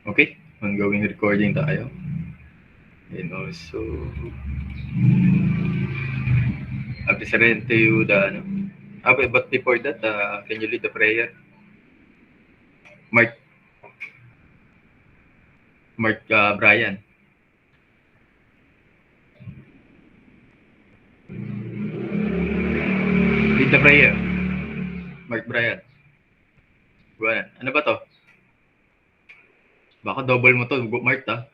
Okay, ongoing recording tayo. And also, I'll present to you the, but before that, can you lead the prayer? Mark, Brian. Lead the prayer. Mark Brian. Buwan. Ano ba to? Baka double mo to, Mark, ha?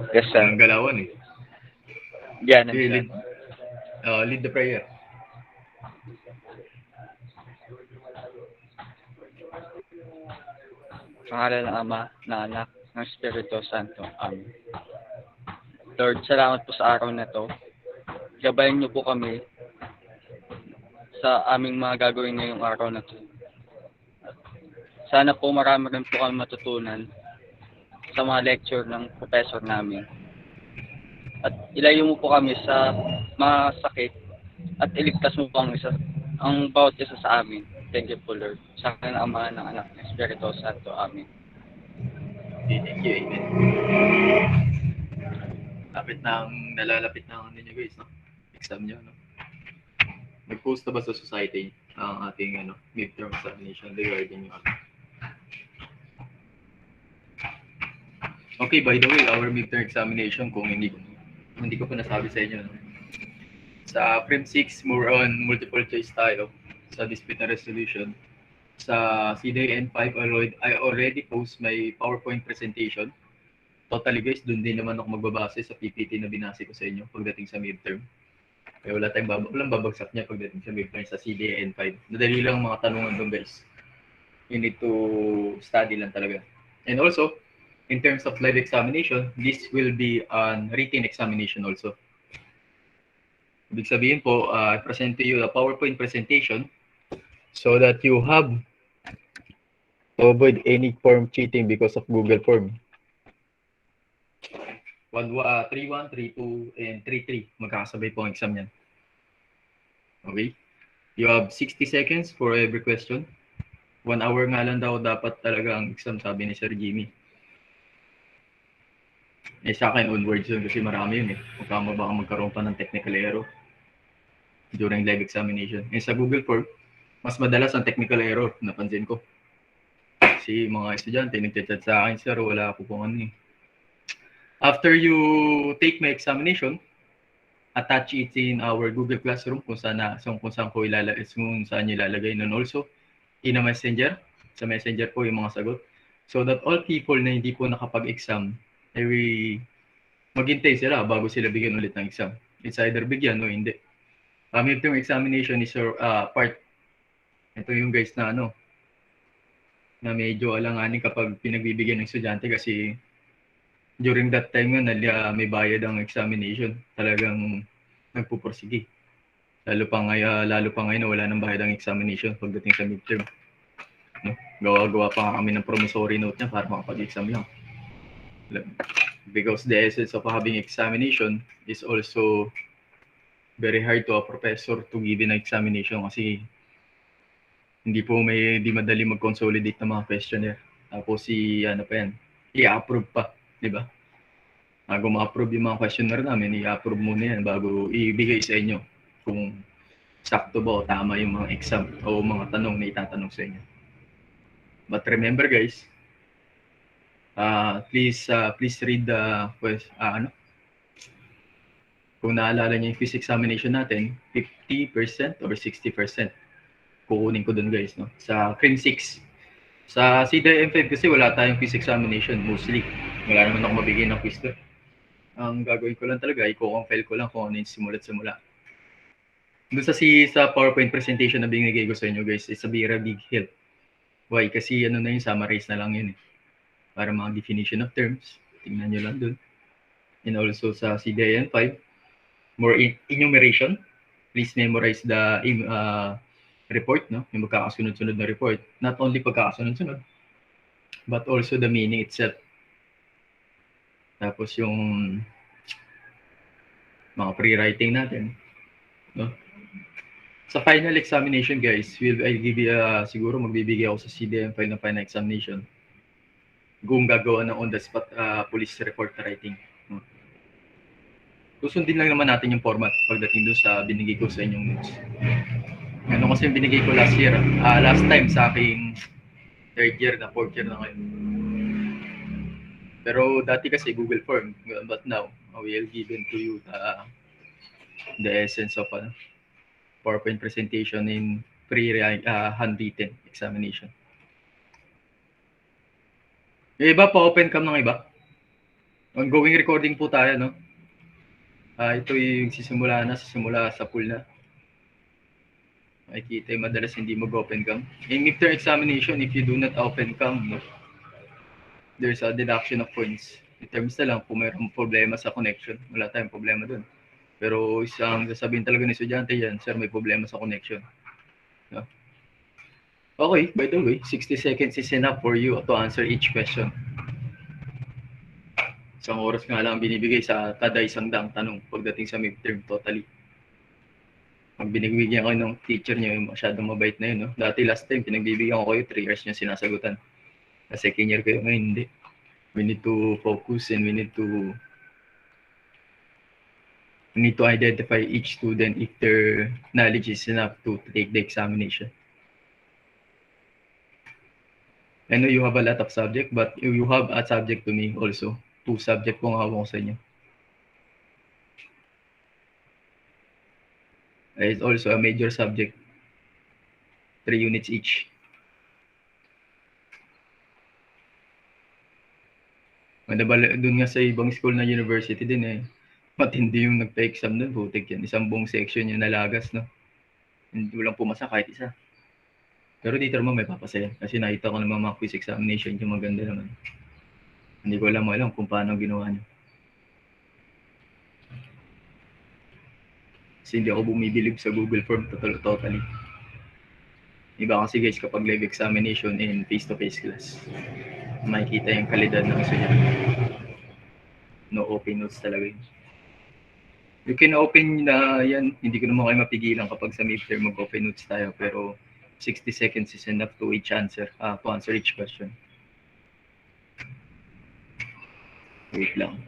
Yes, sir. Walang galawan, eh. Yan, Okay, sir. lead the prayer. Sa ngalan ng Ama, ng Anak, ng Espiritu Santo. Amen. Lord, salamat po sa araw na to. Gabayan niyo po kami sa aming mga gagawin ngayong araw na to. Sana po marami rin po kami matutunan sa mga lecture ng professor namin. At ilayo mo po kami sa mga sakit at iligtas mo po ang bawat isa sa amin. Thank you po, Lord. Sa ngalan ng Ama, ng Anak, ng Espiritu Santo. Amen. Thank you, amen. Nalalapit na ang ano nyo, guys, no? Exam nyo, no? Nag-post na ba sa society ang ating midterm examination regarding yung Okay, by the way, our midterm examination, kung hindi ko pa nasabi sa inyo, no? Sa CRIM6, more on multiple choice tayo sa dispute and resolution. Sa CDN5, I already post my PowerPoint presentation. Totally, guys, dun din naman ako magbabase sa PPT na binase ko sa inyo pagdating sa midterm. Kaya walang babagsak niya pagdating sa midterm sa CDN5. Nadali lang mga tanungan doon, guys. You need to study lang talaga. And also, in terms of live examination, this will be an written examination also. Ibig sabihin po, I present to you a PowerPoint presentation so that you have to avoid any form cheating because of Google Form. 3-1, 3-2, and 3-3. Magkakasabay po ang exam yan. Okay? You have 60 seconds for every question. 1 hour nga lang daw dapat talaga ang exam, sabi ni Sir Jimmy. Sa akin, onwards yun kasi marami yun eh. Baka magkaroon pa ng technical error during live examination. Sa Google Form, mas madalas ang technical error, napansin ko. Kasi mga estudyante, nagchat-chat sa akin, sir, wala ako pong ano eh. After you take my examination, attach it in our Google Classroom kung saan ko ilalagay nun also in a messenger. Sa messenger po yung mga sagot. So that all people na hindi po nakapag-exam, maghintay sila bago sila bigyan ulit ng exam. It's either bigyan o hindi. Midterm examination is part. Ito yung guys na na medyo alanganin kapag pinagbibigyan ng estudyante kasi during that time nga may bayad ang examination. Talagang nagpupursige. Lalo pa ngayon na wala nang bayad ang examination pagdating sa midterm. No? Gawa-gawa pa nga kami ng promissory note niya para makapag-exam lang. Because the essence of having examination is also very hard to a professor to give an examination kasi hindi madali mag-consolidate ng mga questionnaire. Tapos i-approve pa, di ba? Bago ma-approve yung mga questionnaire namin, i-approve muna yan bago ibigay sa inyo kung sakto ba o tama yung mga exam o mga tanong na itatanong sa inyo. But remember guys, please read the kung naalala niyo yung physics examination natin, 50% or 60%. Kukunin ko dun guys, no? Sa CRIM6. Sa CDM5 kasi wala tayong physics examination mostly. Wala naman ako mabigay ng quiz doon. Ang gagawin ko lang talaga, i-compile ko lang kung ano yung simula. Doon sa PowerPoint presentation na binigay ko sa inyo guys, is a big help. Why? Kasi summarize na lang yun eh. Para mga definition of terms, tingnan nyo lang doon. And also sa CDM5, more enumeration. Please memorize the report, no? Yung magkakasunod-sunod na report. Not only pagkakasunod-sunod, but also the meaning itself. Tapos yung mga pre-writing natin, no? Sa final examination, guys, I'll give you, siguro magbibigay ako sa CDM5 ng final examination. kung gagawa ng on-the-spot police report writing. Susundin lang naman natin yung format pagdating doon sa binigay ko sa inyong notes. Ano kasi yung binigay ko last year, last time sa aking third year na, fourth year na ngayon. Pero dati kasi Google Form, but now we will given to you the essence of PowerPoint presentation in pre-handwritten examination. Yung iba pa open cam ng iba. Ongoing recording po tayo, no? Ito yung sisimula sa pool na. Makikita yung madalas hindi mag-open cam. In midterm examination, if you do not open cam, no, there's a deduction of points. In terms na lang, kung mayroong problema sa connection, wala tayong problema dun. Pero isang sasabihin talaga ng estudyante yan, sir, may problema sa connection. No? Okay, by the way, 60 seconds is enough for you to answer each question. Isang oras nga lang binibigay sa kada isang daang tanong pagdating sa midterm totally. Pag binibigyan ko ng teacher niyo, yung masyadong mabait na yun. No? Dati last time, pinagbibigyan ko kayo 3 hours niyo sinasagutan. Sa second year kayo, ngayon hindi. We need to focus and we need to identify each student if their knowledge is enough to take the examination. I know you have a lot of subject, but you have a subject to me also. 2 subject kung hawak ko sa inyo. It's also a major subject. 3 units each. Doon nga sa ibang school na university din eh. Matindi yung nagpa-exam doon. Butik yan. Isang buong section yung nalagas, no? Hindi walang pumasa kahit isa. Pero dito naman may papasaya. Kasi nakita ko naman mga quiz examination yung maganda naman. Hindi ko alam kung paano ginawa niyo. Kasi hindi ako bumibilib sa Google Form totally. Iba kasi guys kapag live examination in face-to-face class. Makikita yung kalidad ng estudyante. No open notes talaga yun. You can open yan. Hindi ko naman kayo mapigilan kapag sa midterm mag-open notes tayo. Pero 60 seconds is enough to answer each question. Wait lang.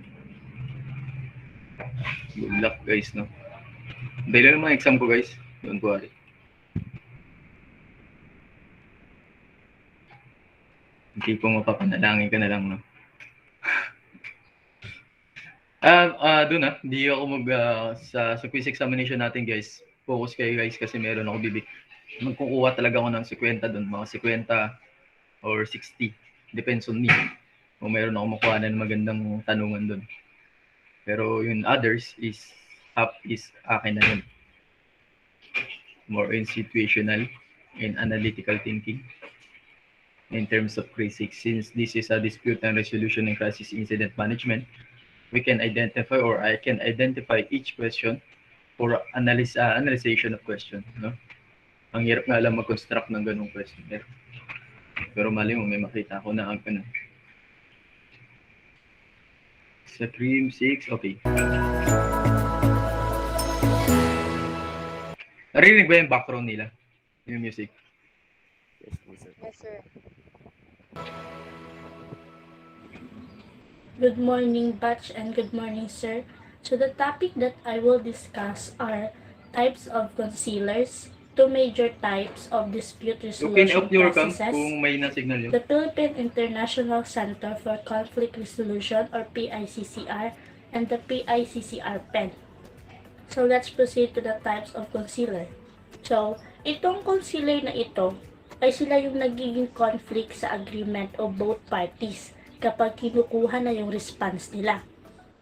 Good luck guys, no? Dahil lang mga exam ko guys. Don't worry. Hindi po mapapanalangin ka na lang, no? Doon hindi ako sa quiz examination natin guys. Focus kayo guys kasi meron ako magkukuha talaga ako ng 50 doon, mga 50 or 60. Depends on me. Kung meron ako makuha ng magandang tanungan doon. Pero yung others is akin na yun. More in situational and analytical thinking. In terms of CRIM6, since this is a dispute and resolution and crisis incident management, we can identify or I can identify each question for analyzation of question. No? Ang hirap nga lang mag-construct ng ganung question. Pero mali mo, may makita ako na sa CRIM6, okay. Narinig ba yung background nila? Yung music? Yes, sir. Good morning, batch, and good morning, sir. So the topic that I will discuss are types of concealers, 2 major types of dispute resolution processes, kung may na-signal yun. the Philippine International Center for Conflict Resolution or PICCR, and the PICCR pen. So let's proceed to the types of concealer. So, itong concealer na ito ay sila yung nagiging conflict sa agreement of both parties kapag kinukuha na yung response nila.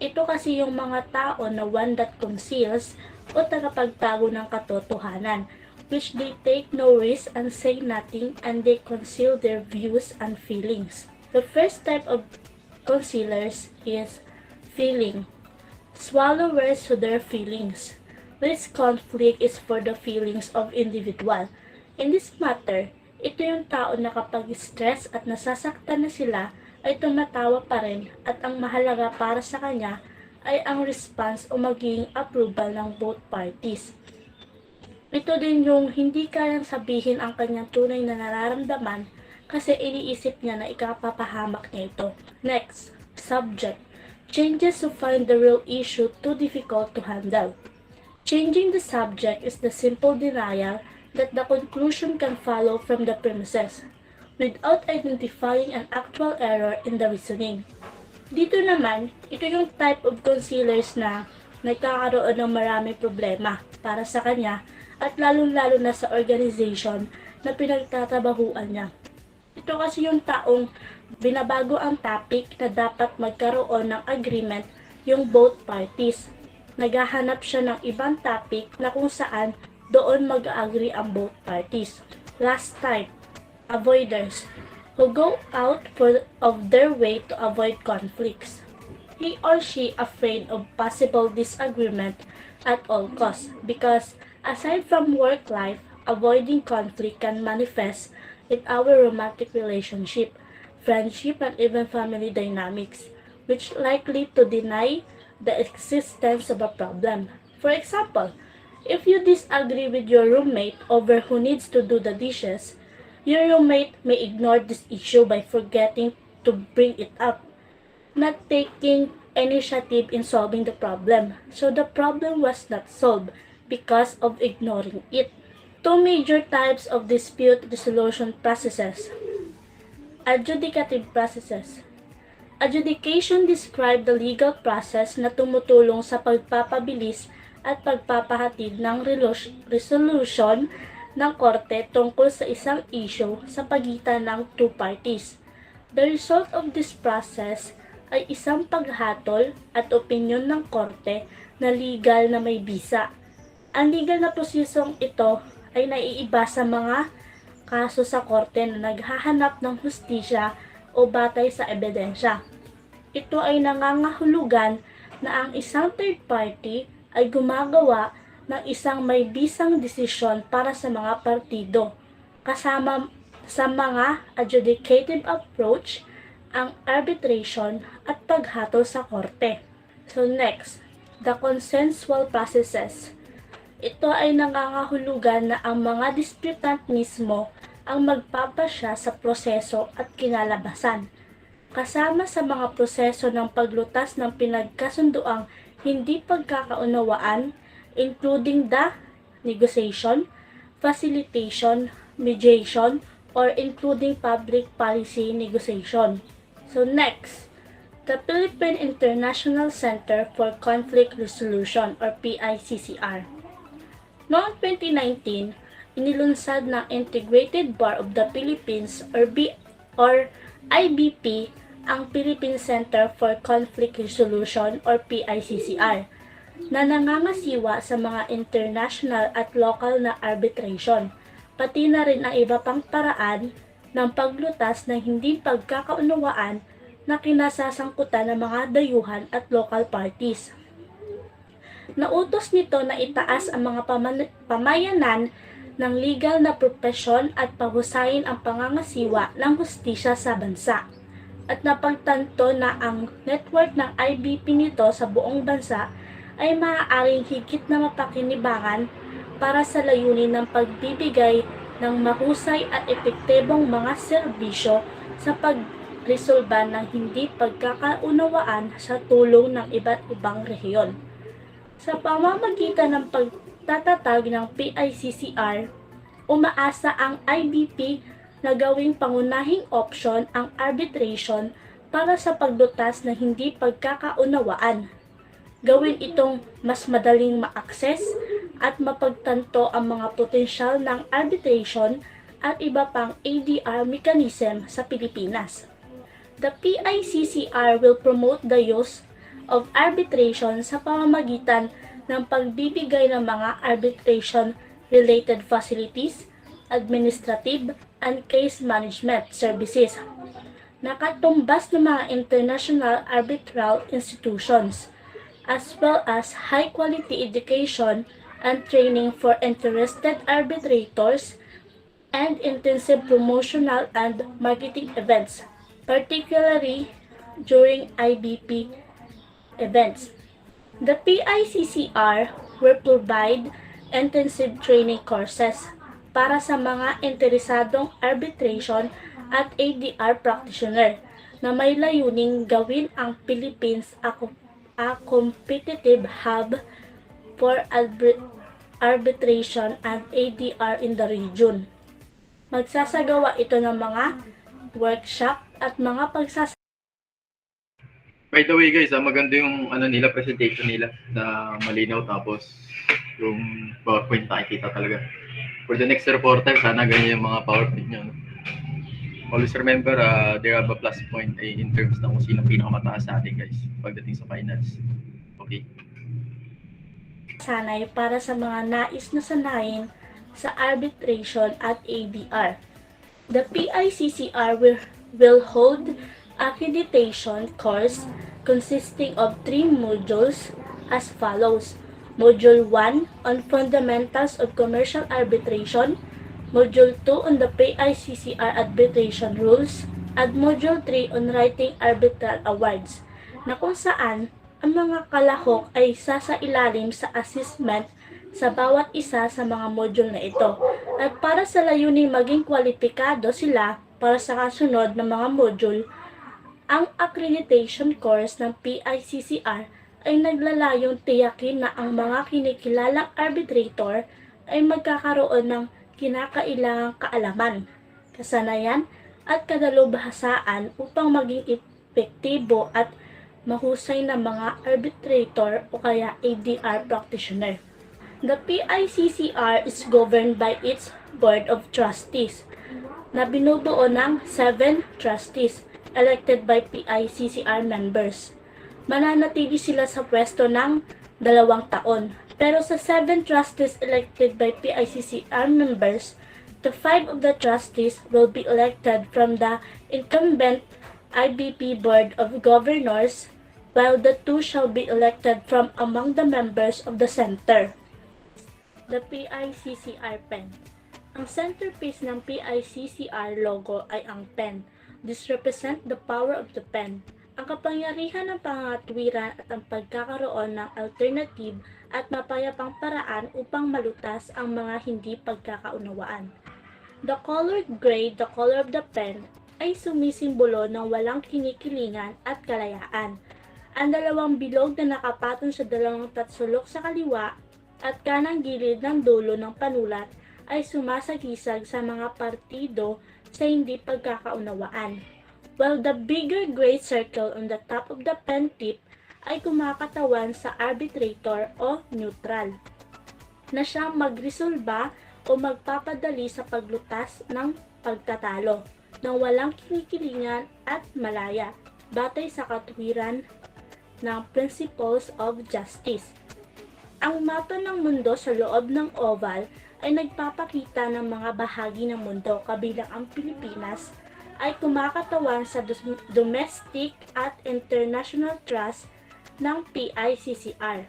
Ito kasi yung mga tao na one that conceals o tagapagtago ng katotohanan, which they take no risk and say nothing and they conceal their views and feelings. The first type of concealers is feeling. Swallowers to their feelings. This conflict is for the feelings of individual. In this matter, ito yung tao na kapag stress at nasasaktan na sila ay tumatawa pa rin at ang mahalaga para sa kanya ay ang response o magiging approval ng both parties. Ito din yung hindi kayang sabihin ang kanyang tunay na nararamdaman kasi iniisip niya na ikapapahamak niya ito. Next, subject. Changes to find the real issue too difficult to handle. Changing the subject is the simple denial that the conclusion can follow from the premises, without identifying an actual error in the reasoning. Dito naman, ito yung type of concealers na nagkakaroon ng maraming problema para sa kanya at lalong-lalo na sa organization na pinagtatrabahuan niya. Ito kasi yung taong binabago ang topic na dapat magkaroon ng agreement yung both parties. Naghahanap siya ng ibang topic na kung saan doon mag-agree ang both parties. Last type, avoiders, who go out of their way to avoid conflicts. He or she afraid of possible disagreement at all costs because aside from work life, avoiding conflict can manifest in our romantic relationship, friendship, and even family dynamics, which likely to deny the existence of a problem. For example, if you disagree with your roommate over who needs to do the dishes, your roommate may ignore this issue by forgetting to bring it up, not taking initiative in solving the problem. So the problem was not solved because of ignoring it. Two major types of dispute resolution processes. Adjudicative processes. Adjudication describe the legal process na tumutulong sa pagpapabilis at pagpapahatid ng resolution ng korte tungkol sa isang issue sa pagitan ng two parties. The result of this process ay isang paghatol at opinyon ng korte na legal na may bisa. Ang legal na prosesong ito ay naiiba sa mga kaso sa korte na naghahanap ng hustisya o batay sa ebidensya. Ito ay nangangahulugan na ang isang third party ay gumagawa ng isang may bisang desisyon para sa mga partido, kasama sa mga adjudicative approach, ang arbitration at paghatol sa korte. So next, the consensual processes. Ito ay nangangahulugan na ang mga disputant mismo ang magpapasya sa proseso at kinalabasan, kasama sa mga proseso ng paglutas ng pinagkasunduang hindi pagkakaunawaan, including the negotiation, facilitation, mediation, or including public policy negotiation. So next, the Philippine International Center for Conflict Resolution or PICCR. Noong 2019, inilunsad ng Integrated Bar of the Philippines or IBP ang Philippine Center for Conflict Resolution or PICCR na nangangasiwa sa mga international at local na arbitration, pati na rin ang iba pang paraan ng paglutas ng hindi pagkakaunawaan na kinasasangkutan ng mga dayuhan at local parties. Nautos nito na itaas ang mga pamayanan ng legal na propesyon at pahusayin ang pangangasiwa ng hustisya sa bansa. At napagtanto na ang network ng IBP nito sa buong bansa ay maaaring higit na mapakinabangan para sa layunin ng pagbibigay ng mahusay at epektibong mga serbisyo sa pagresolba ng hindi pagkakaunawaan sa tulong ng iba't ibang rehiyon. Sa pamamagitan ng pagtatatag ng PICCR, umaasa ang IBP na gawing pangunahing opsyon ang arbitration para sa paglutas na hindi pagkakaunawaan. Gawin itong mas madaling ma-access at mapagtanto ang mga potensyal ng arbitration at iba pang ADR mechanism sa Pilipinas. The PICCR will promote the use of arbitration sa pamamagitan ng pagbibigay ng mga arbitration-related facilities, administrative, and case management services na katumbas ng mga international arbitral institutions, as well as high-quality education and training for interested arbitrators and intensive promotional and marketing events, particularly during IBP events. The PICCR will provide intensive training courses para sa mga interesadong arbitration at ADR practitioner na may layuning gawin ang Philippines a competitive hub for arbitration and ADR in the region. Magsasagawa ito ng mga workshop at mga By the way guys, maganda yung presentation nila na malinaw, tapos yung PowerPoint nakikita talaga. For the next reporter, sana ganyan yung mga PowerPoint nyo. No? Always remember, there have a plus point in terms na kung sino pinakamataas sa atin guys pagdating sa finals. Okay. sanay para sa mga nais na sanayin sa arbitration at ADR. The PICCR will hold accreditation course consisting of 3 modules as follows. Module 1 on Fundamentals of Commercial Arbitration, Module 2 on the PICCR Arbitration Rules, at Module 3 on Writing Arbitral Awards, na kung saan ang mga kalahok ay sasailalim sa assessment sa bawat isa sa mga module na ito, at para sa layuning maging kwalipikado sila para sa kasunod na mga module. Ang accreditation course ng PICCR ay naglalayong tiyakin na ang mga kinikilalang arbitrator ay magkakaroon ng kinakailangang kaalaman, kasanayan at kadalubhasaan upang maging epektibo at mahusay na mga arbitrator o kaya ADR practitioner. The PICCR is governed by its Board of Trustees na binubuo ng 7 trustees elected by PICCR members. Mananatili sila sa pwesto ng 2 taon. Pero sa 7 trustees elected by PICCR members, the 5 of the trustees will be elected from the incumbent IBP Board of Governors, while the 2 shall be elected from among the members of the Center. The PICCR pen. Ang centerpiece ng PICCR logo ay ang pen. This represent the power of the pen. Ang kapangyarihan ng pangatwiran at ang pagkakaroon ng alternative at mapayapang paraan upang malutas ang mga hindi pagkakaunawaan. The colored gray, the color of the pen, ay sumisimbolo ng walang kinikilingan at kalayaan. Ang 2 bilog na nakapatong sa 2 tatsulok sa kaliwa at kanang gilid ng dulo ng panulat ay sumasagisag sa mga partido sa hindi pagkakaunawaan, while the bigger gray circle on the top of the pen tip ay kumakatawan sa arbitrator o neutral, na siyang magresolba o magpapadali sa paglutas ng pagtatalo ng walang kinikilingan at malaya, batay sa katwiran ng Principles of Justice. Ang mapa ng mundo sa loob ng oval ay nagpapakita ng mga bahagi ng mundo kabilang ang Pilipinas ay kumakatawan sa domestic at international trust ng PICCR.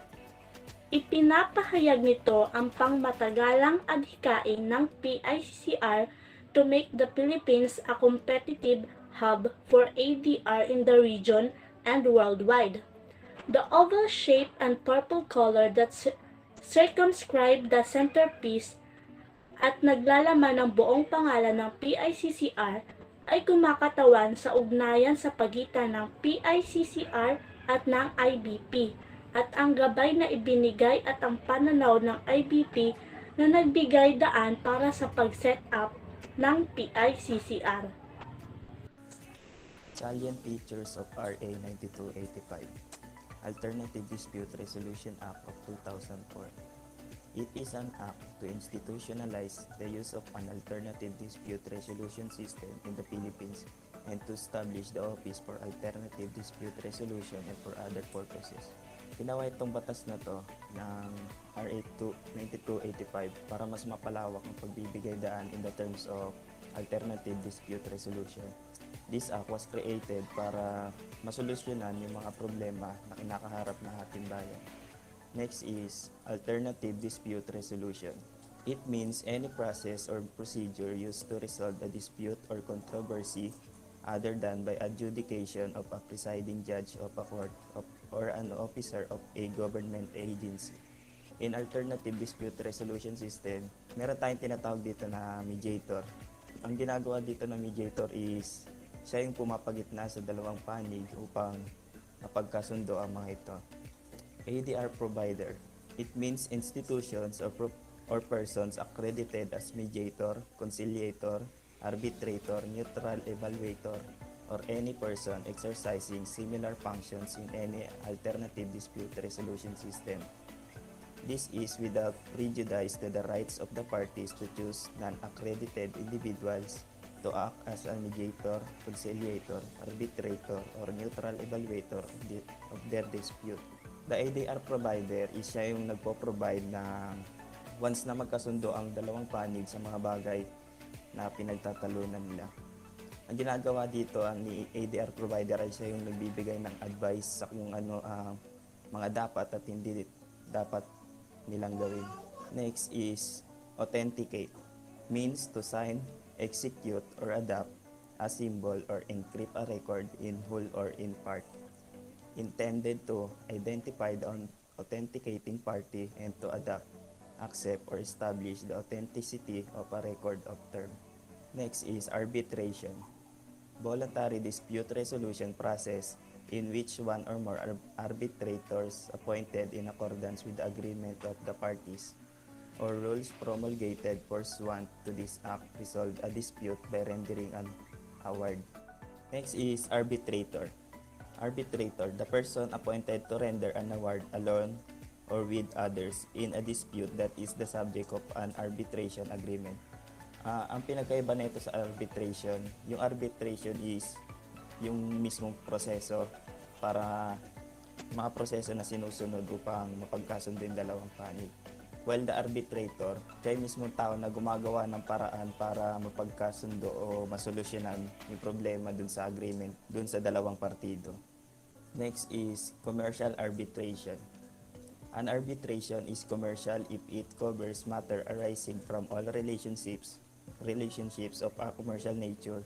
Ipinapahayag nito ang pangmatagalang adhikain ng PICCR to make the Philippines a competitive hub for ADR in the region and worldwide. The oval shape and purple color that circumscribe the centerpiece at naglalaman ng buong pangalan ng PICCR ay kumakatawan sa ugnayan sa pagitan ng PICCR at ng IBP, at ang gabay na ibinigay at ang pananaw ng IBP na nagbigay daan para sa pag-set up ng PICCR. Salient features of RA 9285, Alternative Dispute Resolution Act of 2004. It is an act to institutionalize the use of an alternative dispute resolution system in the Philippines and to establish the Office for Alternative Dispute Resolution and for other purposes. Ginawa itong batas na to ng RA 9285 para mas mapalawak ang pagbibigay daan in the terms of alternative dispute resolution. This act was created para masolusyonan yung mga problema na kinakaharap ng ating bayan. Next is alternative dispute resolution. It means any process or procedure used to resolve a dispute or controversy other than by adjudication of a presiding judge of a court or an officer of a government agency. In alternative dispute resolution system, meron tayong tinatawag dito na mediator. Ang ginagawa dito ng mediator is siya yung pumapagitna sa dalawang panig upang mapagkasundo ang mga ito. Adr Provider. It means institutions or persons accredited as mediator, conciliator, arbitrator, neutral evaluator, or any person exercising similar functions in any alternative dispute resolution system. This is without prejudice to the rights of the parties to choose non-accredited individuals to act as a mediator, conciliator, arbitrator, or neutral evaluator of their dispute. The ADR provider is siya yung nagpo-provide ng once na magkasundo ang dalawang panig sa mga bagay na pinagtatalunan nila. Ang ginagawa dito ni ADR provider ay siya yung nagbibigay ng advice sa kung ano ang mga dapat at hindi dapat nilang gawin. Next is authenticate. Means to sign, execute, or adopt a symbol or encrypt a record in whole or in part. Intended to identify the authenticating party and to adopt, accept, or establish the authenticity of a record of term. Next is arbitration. Voluntary dispute resolution process in which one or more arbitrators appointed in accordance with the agreement of the parties or rules promulgated pursuant to this act resolve a dispute by rendering an award. Next is arbitrator. Arbitrator, the person appointed to render an award alone or with others in a dispute that is the subject of an arbitration agreement. Ang pinagkaiba nito sa arbitration, yung arbitration is yung mismong proseso para mga proseso na sinusunod upang mapagkasundo yung dalawang panig. While the arbitrator, siya yung mismong tao na gumagawa ng paraan para mapagkasundo o masolusyonan yung problema dun sa agreement, dun sa dalawang partido. Next is commercial arbitration. An arbitration is commercial if it covers matter arising from all relationships of a commercial nature,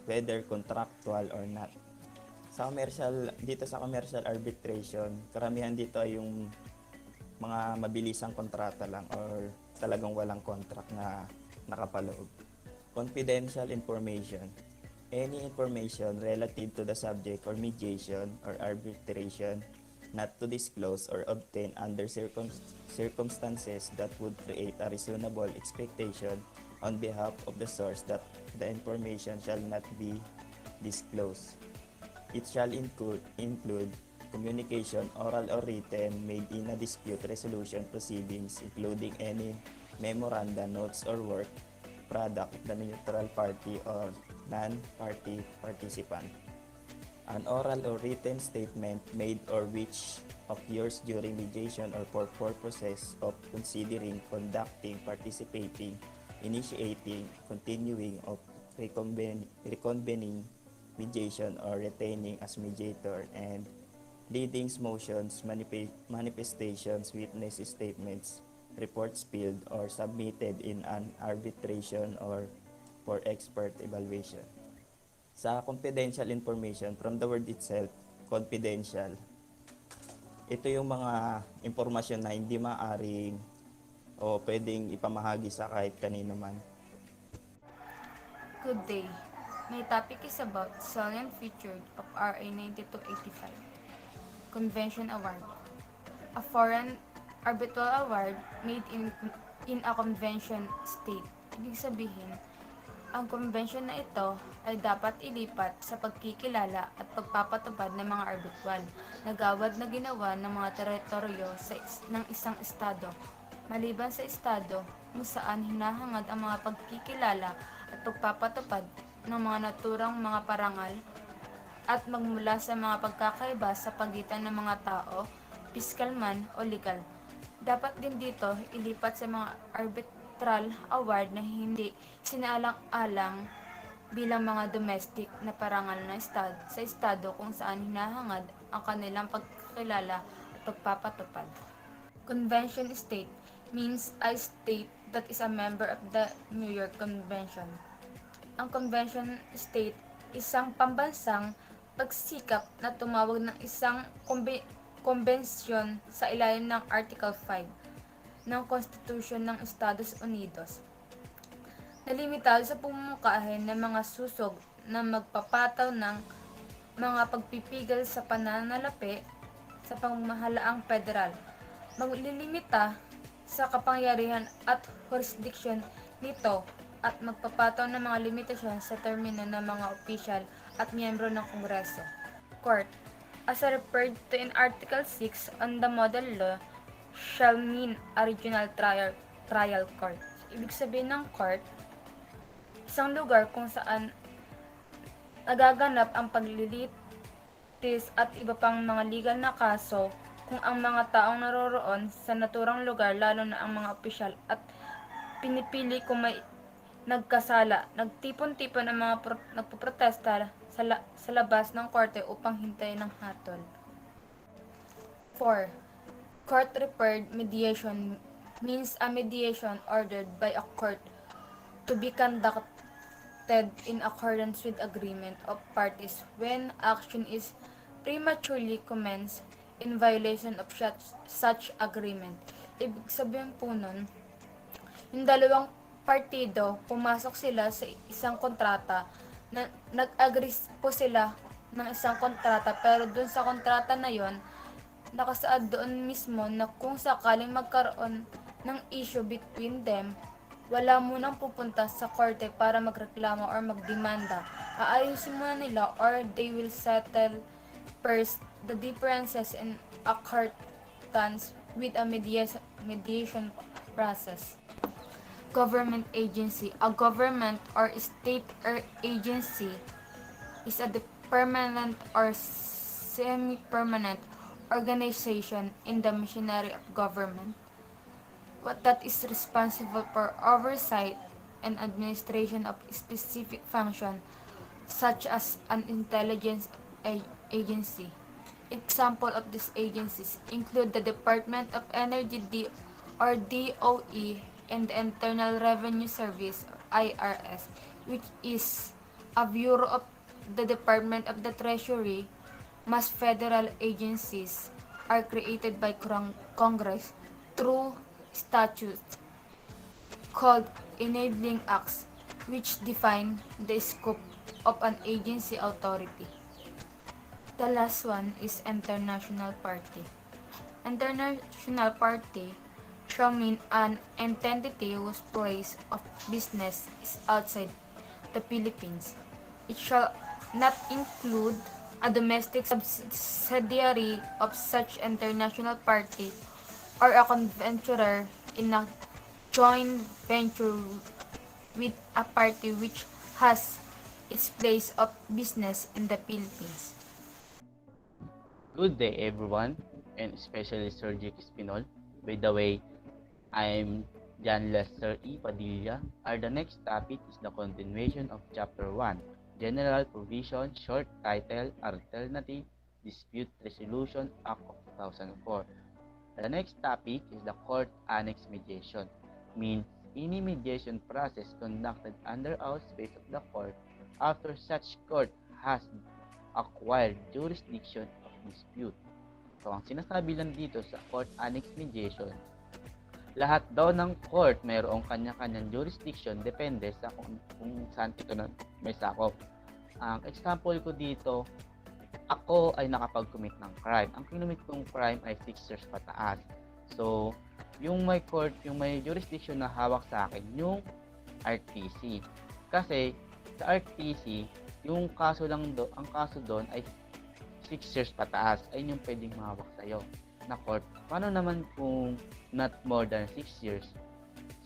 whether contractual or not. Dito sa commercial arbitration, karamihan dito ay yung mga mabilisang kontrata lang or talagang walang contract na nakapaloob. Confidential information. Any information relative to the subject or mediation or arbitration not to disclose or obtain under circumstances that would create a reasonable expectation on behalf of the source that the information shall not be disclosed. It shall include communication, oral or written, made in a dispute resolution proceedings, including any memoranda, notes, or work product of the neutral party or non-party participant. An oral or written statement made or which occurs during mediation or for purposes of considering, conducting, participating, initiating, continuing, of reconvening mediation or retaining as mediator, and pleadings, motions, manifestations, witness statements, reports filed or submitted in an arbitration or for expert evaluation. Sa confidential information, from the word itself, confidential, ito yung mga impormasyon na hindi maaring o pwedeng ipamahagi sa kahit kanino man. Good day. My topic is about salient feature of RA 9285, Convention Award. A foreign arbitral award made in a convention state. Ibig sabihin, ang convention na ito ay dapat ilipat sa pagkikilala at pagpapatupad ng mga arbitral na gawad na ginawa ng mga teritoryo ng isang estado, maliban sa estado kung saan hinahangad ang mga pagkikilala at pagpapatupad ng mga naturang mga parangal at magmula sa mga pagkakaiba sa pagitan ng mga tao, piskal man o legal. Dapat din dito ilipat sa mga arbitral award na hindi sinaalang-alang bilang mga domestic na parangal na sa estado kung saan hinahangad ang kanilang pagkakilala at pagpapatupad. Convention state means a state that is a member of the New York Convention. Ang convention state, isang pambansang pagsikap na tumawag ng isang konbensyon sa ilalim ng Article 5 ng Constitution ng Estados Unidos. Nalimitado sa pamumukahin ng mga susog na magpapataw ng mga pagpipigil sa pananalapi sa pamahalaang federal. Maglilimita sa kapangyarihan at jurisdiction nito at magpapataw ng mga limitasyon sa termino ng mga opisyal at miyembro ng Kongreso. Court, as referred to in Article 6 on the model law, shall mean a regional trial court. Ibig sabihin ng court, isang lugar kung saan nagaganap ang paglilitis at iba pang mga legal na kaso kung ang mga taong naroroon sa naturang lugar, lalo na ang mga opisyal at pinipili kung may nagkasala, nagtipon-tipon ang mga nagpoprotesta sa labas ng korte upang hintayin ng hatol. 4. Court-referred mediation means a mediation ordered by a court to be conducted in accordance with agreement of parties when action is prematurely commenced in violation of such agreement. Ibig sabihin po nun, yung dalawang partido, pumasok sila sa isang kontrata, na nag-agree po sila ng isang kontrata, pero dun sa kontrata na yon, nakasaad doon mismo na kung sakaling magkaroon ng issue between them, wala munang pupunta sa korte para magreklamo or magdemanda. Aayusin muna nila or they will settle first the differences in accordance with a mediation process. Government agency. A government or state agency is a permanent or semi-permanent organization in the machinery of government that is responsible for oversight and administration of specific function such as an intelligence agency. Example of these agencies include the Department of Energy or DOE and the Internal Revenue Service or IRS, which is a bureau of the Department of the Treasury. Most federal agencies are created by Congress through statutes called enabling acts, which define the scope of an agency authority. The last one is international party. International party shall mean an entity whose place of business is outside the Philippines. It shall not include a domestic subsidiary of such international party or a conventurer in a joint venture with a party which has its place of business in the Philippines. Good day everyone, and especially Sir Jake Espinol. By the way, I'm John Lester E. Padilla. Our the next topic is the continuation of Chapter 1, General Provision, short title, Alternative Dispute Resolution Act of 2004. The next topic is the Court Annex Mediation, means any mediation process conducted under auspices of the court after such court has acquired jurisdiction of dispute. So, ang sinasabi lang dito sa Court Annex Mediation, lahat daw ng court mayroong kanya-kanyang jurisdiction depende sa kung saan ito na may sakop. Ang example ko dito, ako ay nakapag-commit ng crime. Ang kinumit kong crime ay 6 years pataas. So, yung may court, yung may jurisdiction na hawak sa akin, yung RTC. Kasi sa RTC, yung kaso lang ang kaso doon ay 6 years pataas, ay yung pwedeng mahawak sa'yo na court. Paano naman kung not more than 6 years?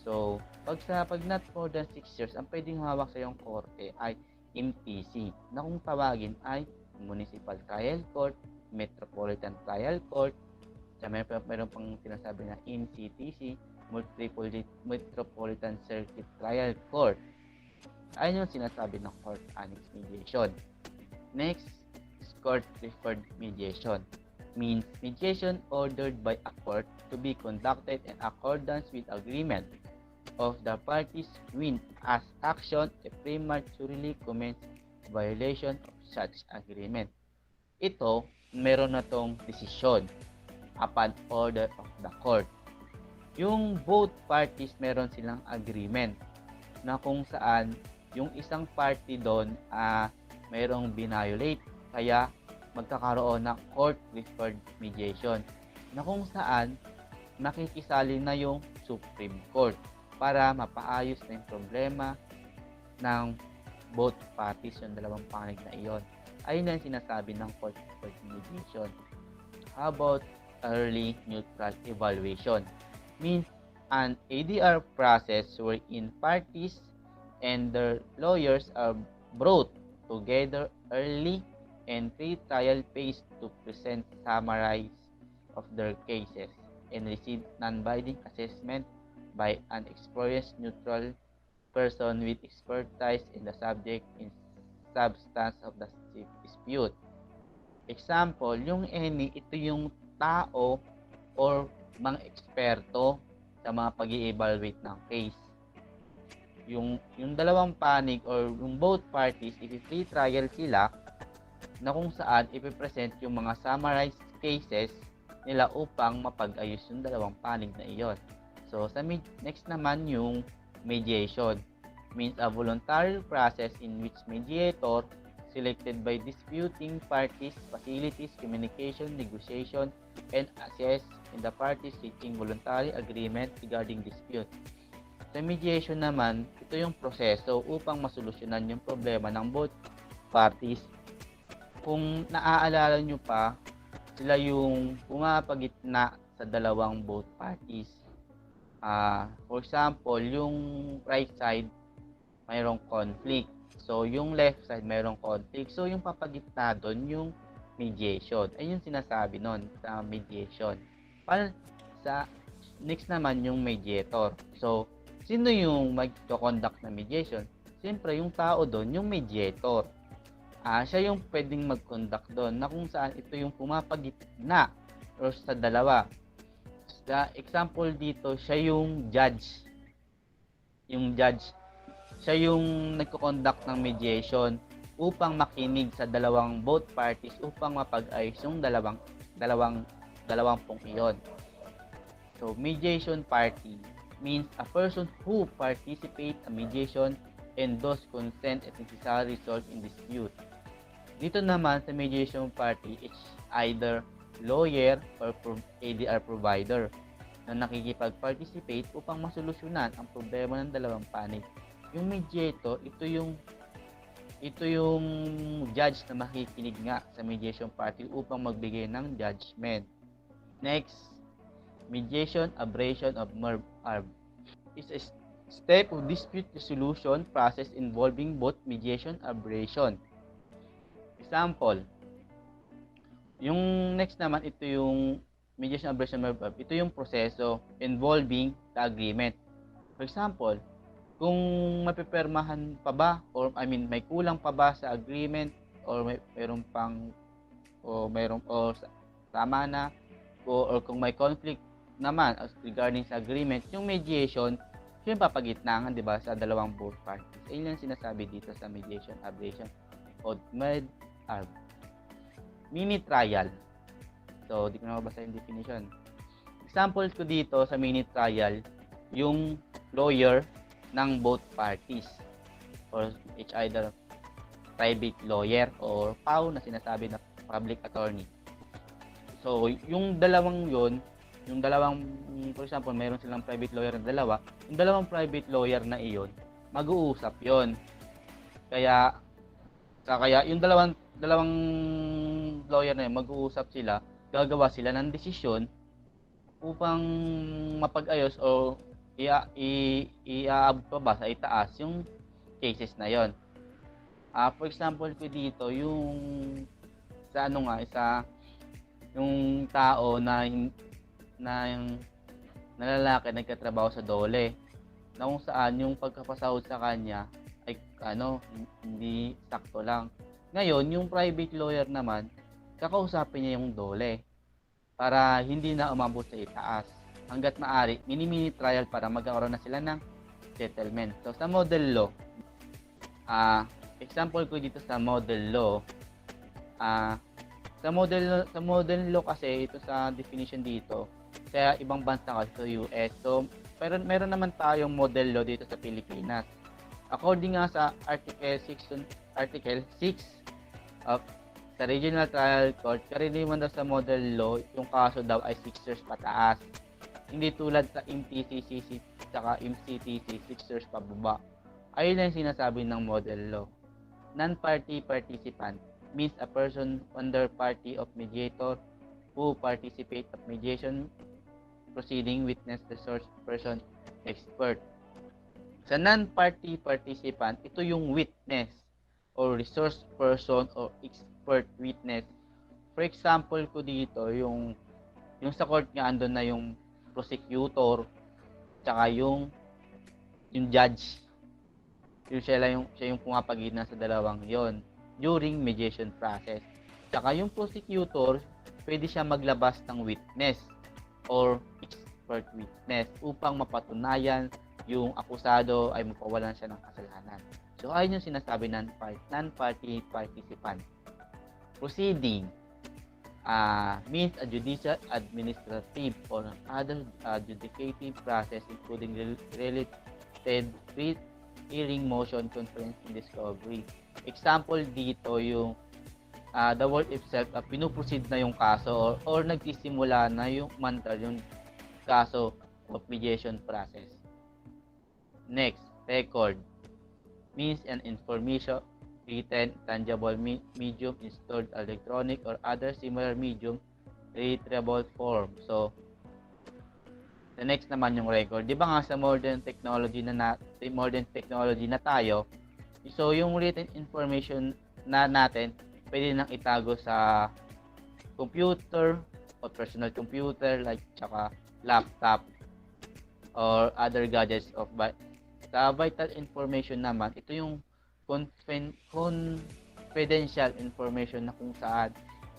So, pag not more than 6 years, ang pwedeng mahawak sa'yo yung korte ay MTC, na kung tawagin ay Municipal Trial Court, Metropolitan Trial Court, meron pang sinasabi na MCTC, Metropolitan Circuit Trial Court. Ayun yung sinasabi ng Court Annex Mediation. Next is Court Referred Mediation, means mediation ordered by a court to be conducted in accordance with agreement of the parties when as action a prematurely commenced violation of such agreement. Ito, meron na tong desisyon upon order of the court. Yung both parties meron silang agreement na kung saan yung isang party doon mayroong binayolate, kaya magkakaroon ng court-referred mediation na kung saan makikisali na yung Supreme Court para mapaayos na yung problema ng both parties, yung dalawang panig na iyon. Ayun ang sinasabi ng court-referred mediation. How about early neutral evaluation? Means an ADR process wherein parties and their lawyers are brought together early and pre-trial phase to present summaries of their cases and receive non-binding assessment by an experienced neutral person with expertise in the subject and substance of the dispute. Example, yung any, ito yung tao or mga eksperto sa mga pag-i-evaluate ng case. Yung dalawang panig or yung both parties, if-free trial sila na kung saan ipipresent yung mga summarized cases nila upang mapag-ayos yung dalawang panig na iyon. So, sa next naman yung mediation. Means a voluntary process in which mediator selected by disputing parties facilities communication, negotiation, and assess in the parties reaching voluntary agreement regarding dispute. Sa mediation naman, ito yung proseso upang masolusyonan yung problema ng both parties. Kung naaalala nyo pa, sila yung pumapagitna sa dalawang both parties. For example, yung right side, mayroong conflict. So, yung left side, mayroong conflict. So, yung papagitna doon, yung mediation. Ayun yung sinasabi nun sa mediation. Sa next naman, yung mediator. So, sino yung mag-conduct na mediation? Siyempre, yung tao doon, yung mediator. Siya yung pwedeng mag-conduct doon na kung saan ito yung pumapagitna or sa dalawa. Sa example dito, siya yung judge. Yung judge, siya yung nagko-conduct ng mediation upang makinig sa both parties upang mapag-ayos yung dalawang pong iyon. So, mediation party means a person who participate in mediation and thus consent at necessary resolve in dispute. Dito naman sa mediation party, it's either lawyer or ADR provider na nakikipag-participate upang masolusyonan ang problema ng dalawang panig. Yung mediator, ito yung judge na makikinig nga sa mediation party upang magbigay ng judgment. Next, mediation, arbitration of arb is a step of dispute resolution process involving both mediation and arbitration. Example, yung next naman, ito yung mediation, arbitration, ito yung proseso involving the agreement. For example, kung mapipermahan pa ba or may kulang pa ba sa agreement or mayroon pang o tama na or kung may conflict naman regarding sa agreement, yung mediation yung papagitnangan, di ba, sa dalawang both parties. Ayun yung sinasabi dito sa mediation, arbitration o med-arb. Mini trial. So, di ko na mabasa yung definition. Example ko dito sa mini trial, yung lawyer ng both parties or each either private lawyer or PAW na sinasabi na public attorney. So, yung dalawang for example, mayroon silang private lawyer na dalawa, yung dalawang private lawyer na iyon, mag-uusap yon. Kaya yung dalawang lawyer na yun, mag-uusap sila, gagawa sila ng desisyon upang mapag-ayos o iaabot pa ba sa itaas yung cases na yon. For example ko dito, yung yung tao na yung lalaki nagkatrabaho sa dole na kung saan yung pagkapasahod sa kanya ay hindi sakto lang. Ngayon, yung private lawyer naman, kakausapin niya yung dole para hindi na umabot sa itaas. Hanggat maaari, mini trial para magkakaroon na sila ng settlement. So, sa model law, example ko dito sa model law, sa model law kasi, ito sa definition dito, kaya ibang bansa kasi sa US. So, meron naman tayong model law dito sa Pilipinas. According nga sa Article 6 of sa Regional Trial Court, karaniwan daw sa model law, yung kaso daw ay 6 years pataas. Hindi tulad sa MTCCC at MCTC, 6 years pababa. Ayun lang sinasabi ng model law. Non-party participant means a person under party of mediator who participate of mediation proceeding, witness, resource person, expert. Sa non-party participant, ito yung witness or resource person or expert witness. For example ko dito, yung sa court nga andun na yung prosecutor tsaka yung judge. Siya yung pumapagitan sa dalawang yon during mediation process. Tsaka yung prosecutor, pwede siya maglabas ng witness or expert witness upang mapatunayan yung akusado ay mapawalan siya ng kasalanan. So, ayun yung sinasabi ng non-party participant. Proceeding means a judicial, administrative, or other adjudicative process including related hearing, motion, conference, and discovery. Example dito yung the word itself, pinuproceed na yung kaso or nagsisimula na yung yung kaso of mediation process. Next, record means an information, written, tangible medium, stored electronic or other similar medium, retrievable form. So, the next naman yung record. Di ba nga sa modern technology na tayo, so yung written information na natin, pwede nang itago sa computer or personal computer like tsaka laptop or other gadgets of sa vital information naman, ito yung confidential information na kung saan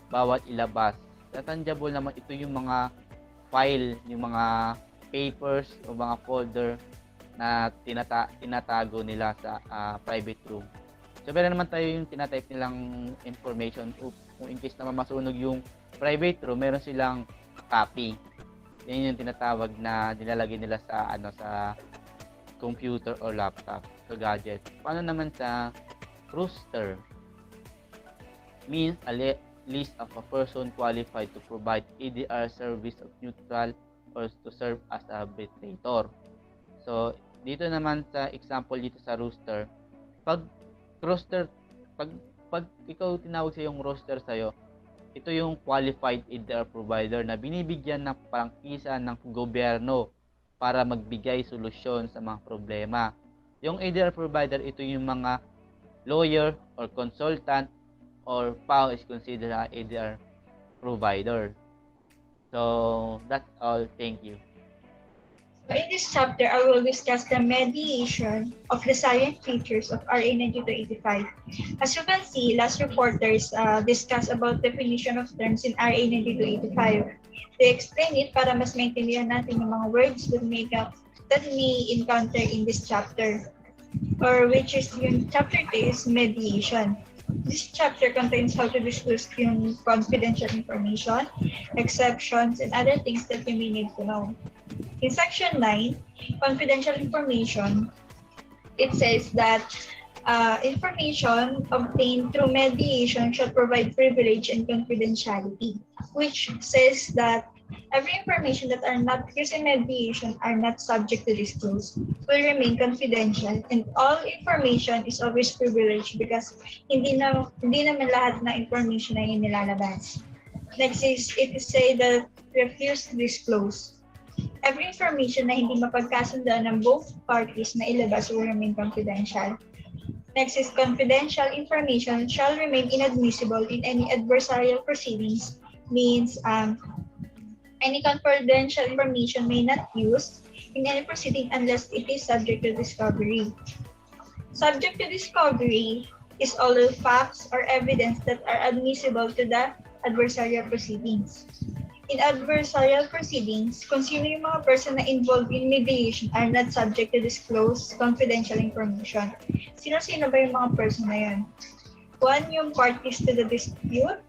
bawat ilabas. Sa tangible naman, ito yung mga file, yung mga papers o mga folder na tinatago nila sa private room. So, meron naman tayo yung tinatype nilang information. Kung in case naman masunog yung private room, meron silang copy. Yan yung tinatawag na nilalagay nila sa sa computer or laptop, so gadget. Paano naman sa rooster? Means a list of a person qualified to provide ADR service of neutral or to serve as arbitrator. So, dito naman sa example dito sa rooster, pag ikaw tinawag sa yung rooster sa'yo, ito yung qualified ADR provider na binibigyan ng prangkisa ng gobyerno para magbigay solusyon sa mga problema. Yung ADR provider, ito yung mga lawyer or consultant or PAO is considered an ADR provider. So, that's all. Thank you. In this chapter, I will discuss the mediation of the salient features of RA 9285. As you can see, last reporters discussed about definition of terms in RA 9285. They explain it para mas maintindihan natin yung mga words that may encounter in this chapter, or which is yung chapter 2 is mediation. This chapter contains how to disclose yung confidential information, exceptions, and other things that you may need to know. In section 9, confidential information, it says that information obtained through mediation shall provide privilege and confidentiality, which says that every information that are not used in mediation are not subject to disclose, will remain confidential, and all information is always privileged because hindi naman lahat na information na yun nilalabas. Next is, it is say that refuse to disclose. Every information na hindi mapagkasundoan ng both parties na ilabas will remain confidential. Next is confidential information shall remain inadmissible in any adversarial proceedings, means any confidential information may not use in any proceeding unless it is subject to discovery. Subject to discovery is all the facts or evidence that are admissible to the adversarial proceedings. In adversarial proceedings, kung sino yung mga person na involved in mediation are not subject to disclose confidential information. Sino-sino ba yung mga person na yun? 1, yung parties to the dispute.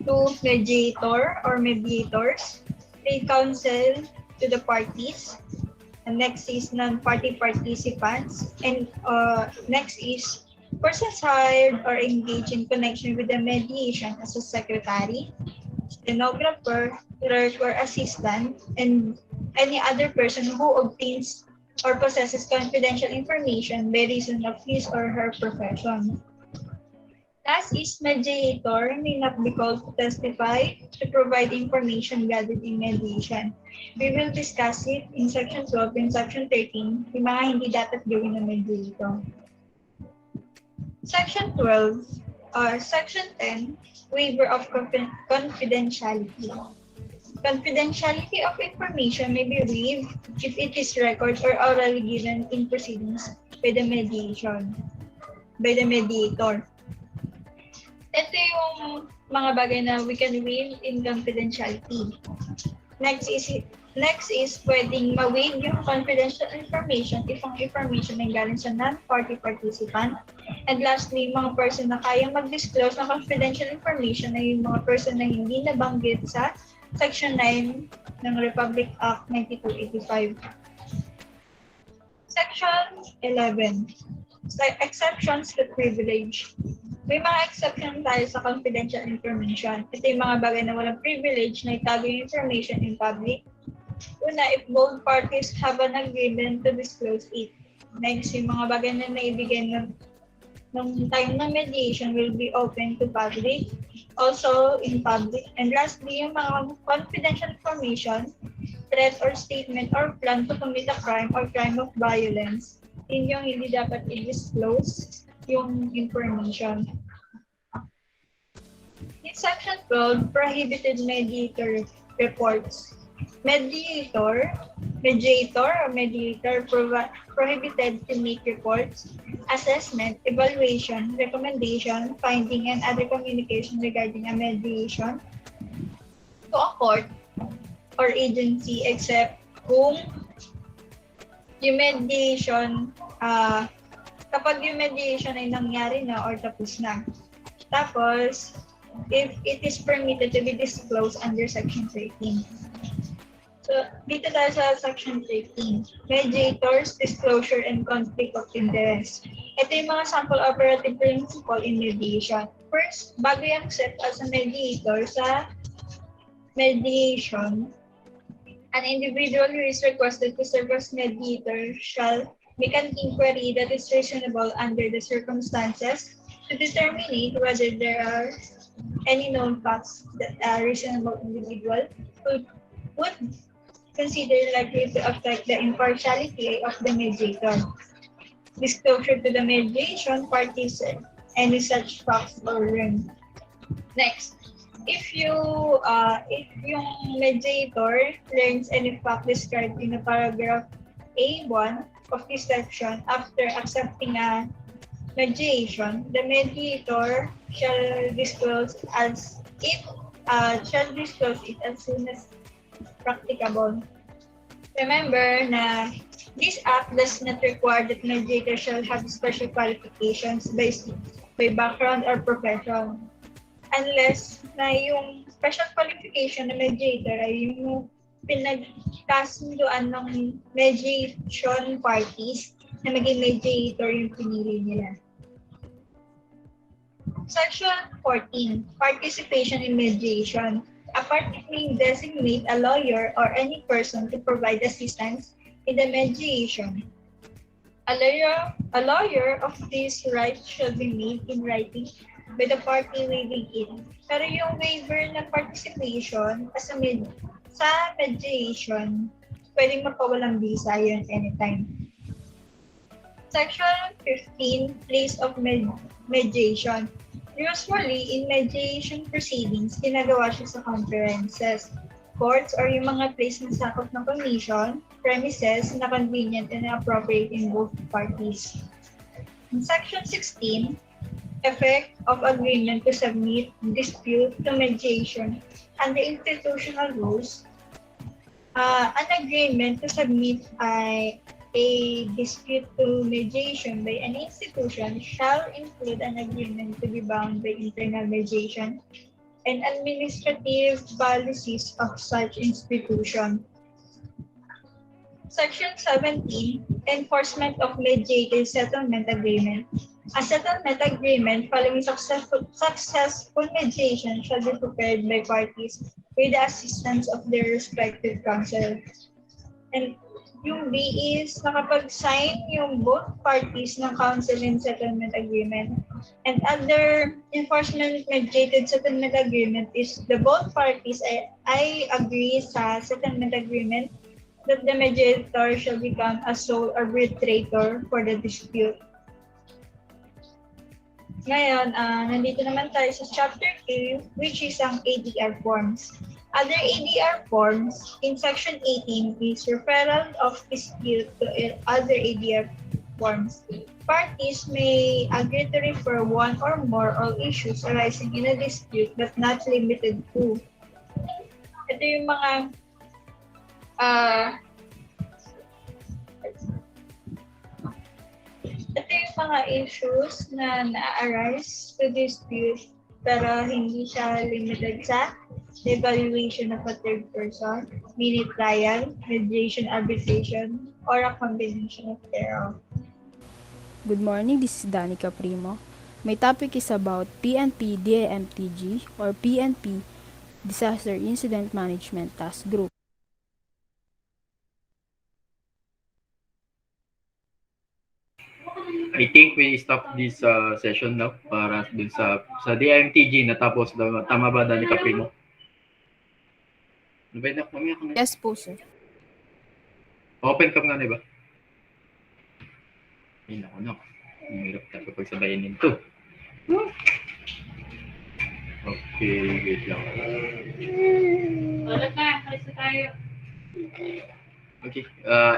2, mediator or mediators. 3, counsel to the parties. And next is non-party participants. And next is persons hired or engaged in connection with the mediation as a secretary, stenographer, clerk, or assistant, and any other person who obtains or possesses confidential information by reason of his or her profession. Last is mediator may not be called to testify to provide information gathered in mediation. We will discuss it in section 12 and section 13, yung mga hindi dapat gawin ng mediator. Section 12, section 10, waiver of confidentiality. Confidentiality of information may be waived if it is recorded or orally given in proceedings by the mediator. Ito yung mga bagay na we can waive in confidentiality. Next is pwedeng ma-waive yung confidential information if ang information ay galing sa non-party participant. And lastly, mga person na kayang mag-disclose ng confidential information ay yung mga person na hindi nabanggit sa Section 9 ng Republic Act 9285. Section 11. Exceptions to privilege. May mga exception tayo sa confidential information. Ito yung mga bagay na walang privilege na itago yung information in public. Una, if both parties have an agreement to disclose it. Next, yung mga bagay na naibigay ng time ng mediation will be open to public, also in public. And lastly, yung mga confidential information, threat or statement or plan to commit a crime or crime of violence. Yun yung hindi dapat i-disclose yung information. In section 12, prohibited mediator reports. Mediator prohibited to make reports, assessment, evaluation, recommendation, finding, and other communication regarding a mediation to a court or agency except kung yung mediation, kapag yung mediation ay nangyari na or tapos na. Tapos, if it is permitted to be disclosed under Section 13. So, dito tayo sa Section 13. Mediators, disclosure, and conflict of interest. Ito yung mga sample operative principle in mediation. First, bago yung set as a mediator sa mediation, an individual who is requested to serve as mediator shall make an inquiry that is reasonable under the circumstances to determine whether there are any known facts that a reasonable individual would consider likely to affect the impartiality of the mediator. Disclosure to the mediation parties any such facts or learn. Next, if yung mediator learns any fact described in the paragraph A1 of this section after accepting a mediation, the mediator shall disclose it as soon as practicable. Remember na this act does not require that mediator shall have special qualifications by background or profession. Unless na yung special qualification ng mediator ay yung pinagkasunduan ng mediation parties na maging mediator yung pinili nila. Section 14, participation in mediation. A party may designate a lawyer or any person to provide assistance in the mediation. A lawyer of this right shall be made in writing by the party waiving it. Pero yung waiver ng participation sa mediation, pwedeng mapawalang visa yun anytime. Section 15, place of mediation. Usually, in mediation proceedings, ginagawa siya sa conferences, courts, or yung mga place na sakop ng commission, premises na convenient and appropriate in both parties. In Section 16, effect of agreement to submit dispute to mediation under institutional rules. An agreement to submit a dispute to mediation by an institution shall include an agreement to be bound by internal mediation and administrative policies of such institution. Section 17, Enforcement of Mediated Settlement Agreement. A settlement agreement following successful mediation shall be prepared by parties with the assistance of their respective counsel. And yung B is nakapag-sign yung both parties ng counsel and settlement agreement. And other enforcement mediated settlement agreement is the both parties I agree sa settlement agreement that the mediator shall become a sole arbitrator for the dispute. Ngayon, nandito naman tayo sa chapter 2, which is ang ADR forms. Other ADR forms in section 18 is referral of dispute to other ADR forms. Parties may agree to refer one or more all issues arising in a dispute but not limited to. Ito yung mga issues na na-arise to dispute pero hindi siya limited sa evaluation of a third person, mini trial, mediation, arbitration, or a combination of thereof. Good morning, this is Danica Primo. My topic is about PNP DAMTG or PNP Disaster Incident Management Task Group. I think we stop this session now para dun sa DIMTG natapos daw. Tama ba, Danica Primo? Yes po, sir. Open cam nga, diba? Ay, naku. Mahirap tayo pagsabayin nito. Okay, wait lang. Ulit na, kalis na tayo. Okay.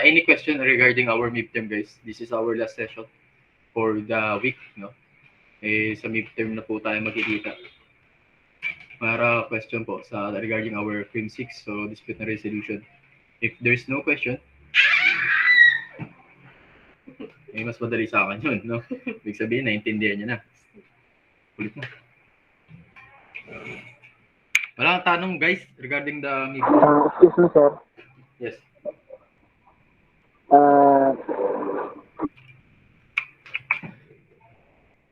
Any question regarding our midterm, guys? This is our last session for the week, no? Sa midterm na po tayo magkikita. Para question po sa regarding our CRIM6, so dispute na resolution. If there's no question, mas madali sa akin yun, no? Ibig sabihin, naintindihan niya na. Ulit na. Wala kang tanong, guys, regarding the midterm. Excuse me, sir. Yes.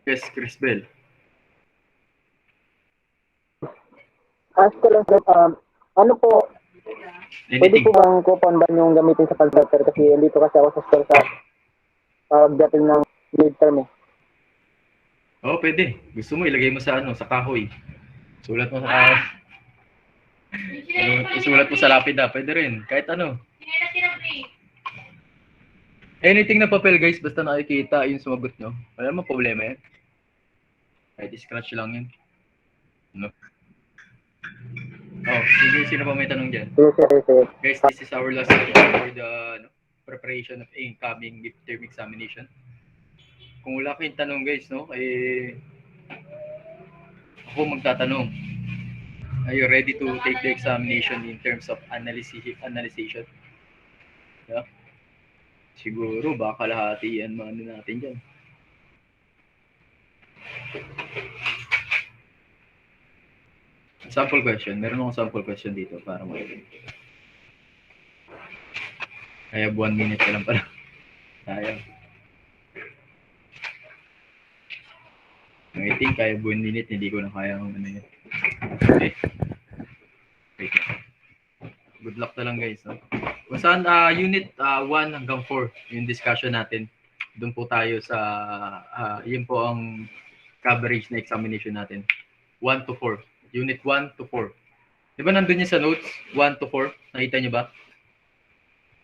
Yes, Chris Bell. Ask ko lang, sir, ano po, pwede Anything? po bang coupon ban yung gamitin sa calculator kasi dito kasi ako sa store sa pagdating ng midterm eh. Oo, pwede. Gusto mo, ilagay mo sa sa kahoy. Sulat mo sa kahoy. Isulat mo sa lapida. Pwede rin. Kahit ano. Anything na papel, guys. Basta nakikita yung sumagot nyo. Wala mo problema yan. Kahit scratch lang yun. No? Oh, sige. Sino pa may tanong dyan? Sir. Guys, this is our last session for the preparation of incoming midterm examination. Kung wala kayong tanong, guys, no? Ako magtatanong. Are you ready to take the examination in terms of analyzation? Yeah? Siguro, baka kalahati yan mga natin dyan. Sample question. Meron akong sample question dito para makikita. I have 1 minute ka lang pala. Sayang. I think I have 1 minute. Hindi ko na kaya ang ano yun. Okay. Wait. Good luck na lang, guys. No? Kung saan unit 1 hanggang 4 yung discussion natin. Doon po tayo sa yun po ang coverage na examination natin. 1 to 4. Unit 1 to 4. Diba nandun yun sa notes? 1 to 4. Nakita nyo ba?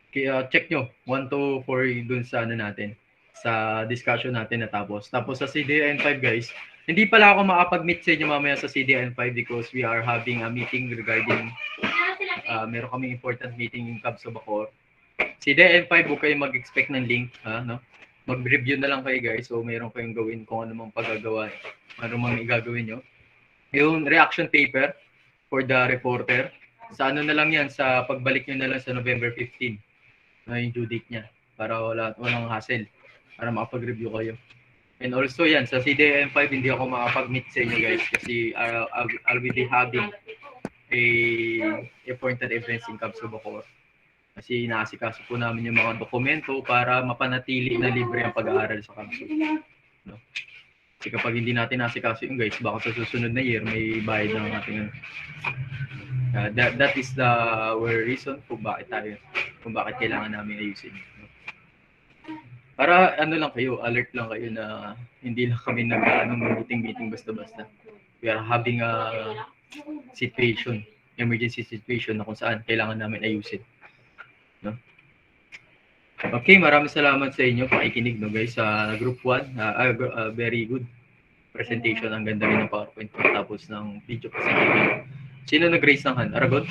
Kaya check nyo. 1 to 4 dun sa natin. Sa discussion natin natapos. Tapos sa CDN5, guys. Hindi pala ako makapag-meet sa inyo mamaya sa CDN5 because we are having a meeting regarding meron kaming important meeting in Cab sa Bacoor. CDN5, huwag kayong mag-expect ng link. No? Mag-review na lang kayo, guys. So meron kayong gawin kung ano mang pagagawa. Ano mang igagawin nyo. Yung reaction paper for the reporter, sa ano na lang yan, sa pagbalik nyo na lang sa November 15 na yung due date niya para walang hassle, para makapag-review kayo. And also yan, sa CDM5 hindi ako makapag-meet sa inyo, guys, kasi I'll be having a appointed events in Cab sa Bacoor. Kasi inaasikaso po namin yung mga dokumento para mapanatili na libre ang pag-aaral sa campus. No? Kasi kapag hindi natin nasikaso yung guys, baka sa susunod na year may bayad ng ating that is the reason kung bakit kailangan namin ayusin. No? Para ano lang kayo, alert lang kayo na hindi lang kami meeting basta-basta. We are having a emergency situation na kung saan kailangan namin ayusin. No? Okay, maraming salamat sa inyo pakikinig, no guys, sa group 1. Very good presentation. Ang ganda rin ng PowerPoint tapos ng video presentation. Sino nag-raise ng hand? Aragon?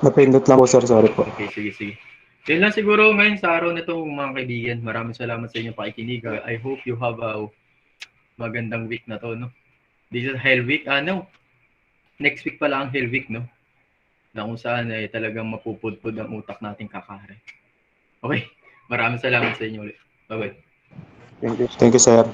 Napindot lang po, sir. Sorry po. Okay, sige. Yun lang siguro ngayon sa araw na ito, mga kaibigan. Maraming salamat sa inyo pakikinig. I hope you have a magandang week na to, no? This is Hell Week. No? Next week pala ang Hell Week, no? Na kung saan ay talagang mapupudpud ang utak nating kakare. Okay, maraming salamat sa inyo ulit. Bye-bye. Thank you, sir.